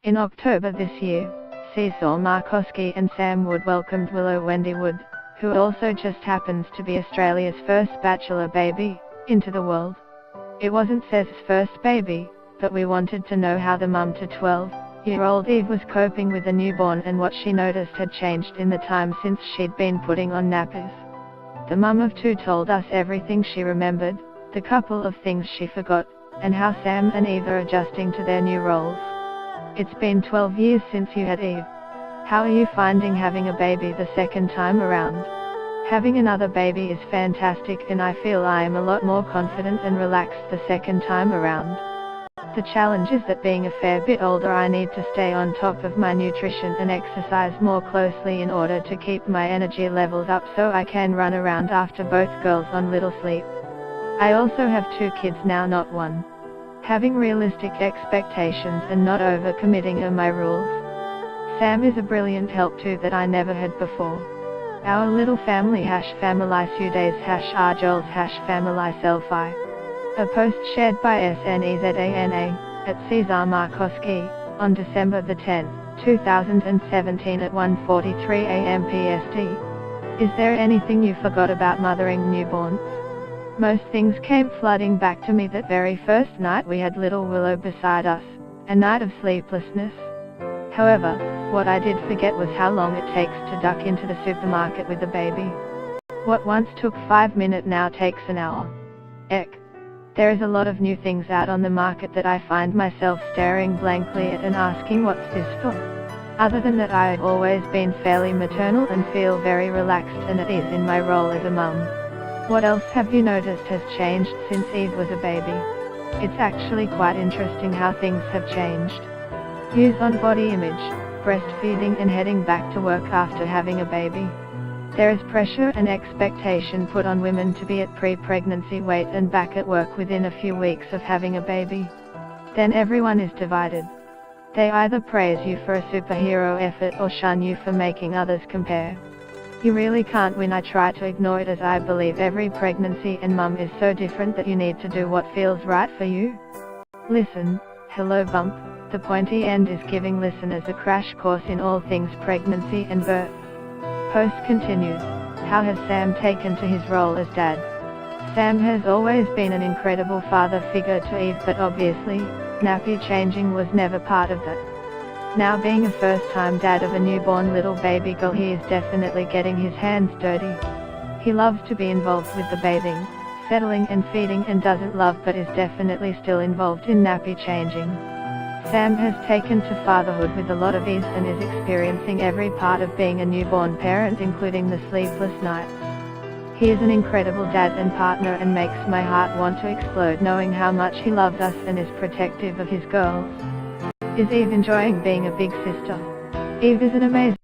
In October this year, Snezana Markoski and Sam Wood welcomed Willow Wendy Wood, who also just happens to be Australia's first bachelor baby, into the world. It wasn't Seth's first baby, but we wanted to know how the mum to 12-year-old Eve was coping with a newborn and what she noticed had changed in the time since she'd been putting on nappies. The mum of two told us everything she remembered, the couple of things she forgot, and how Sam and Eve are adjusting to their new roles. It's been 12 years since you had Eve. How are you finding having a baby the second time around? Having another baby is fantastic, and I feel I am a lot more confident and relaxed the second time around. The challenge is that being a fair bit older, I need to stay on top of my nutrition and exercise more closely in order to keep my energy levels up so I can run around after both girls on little sleep. I also have 2 kids now, not 1. Having realistic expectations and not over-committing are my rules. Sam is a brilliant help too that I never had before. Our little family #family sudays #arjols #family selfie. A post shared by Snezana at Snezana Markoski on December the 10th, 2017 at 1:43 a.m. PST. Is there anything you forgot about mothering newborns? Most things came flooding back to me that very first night we had little Willow beside us, a night of sleeplessness. However, what I did forget was how long it takes to duck into the supermarket with a baby. What once took 5 minutes now takes an hour. Eck. There is a lot of new things out on the market that I find myself staring blankly at and asking, what's this for? Other than that, I have always been fairly maternal and feel very relaxed and at ease in my role as a mum. What else have you noticed has changed since Eve was a baby? It's actually quite interesting how things have changed. Views on body image, breastfeeding and heading back to work after having a baby. There is pressure and expectation put on women to be at pre-pregnancy weight and back at work within a few weeks of having a baby. Then everyone is divided. They either praise you for a superhero effort or shun you for making others compare. You really can't win. I try to ignore it as I believe every pregnancy and mum is so different that you need to do what feels right for you. Listen, hello bump, the pointy end is giving listeners a crash course in all things pregnancy and birth. Post continues, how has Sam taken to his role as dad? Sam has always been an incredible father figure to Eve, but obviously, nappy changing was never part of that. Now being a first-time dad of a newborn little baby girl, he is definitely getting his hands dirty. He loves to be involved with the bathing, settling and feeding, and doesn't love but is definitely still involved in nappy changing. Sam has taken to fatherhood with a lot of ease and is experiencing every part of being a newborn parent, including the sleepless nights. He is an incredible dad and partner and makes my heart want to explode knowing how much he loves us and is protective of his girls. Is Eve enjoying being a big sister? Eve is an amazing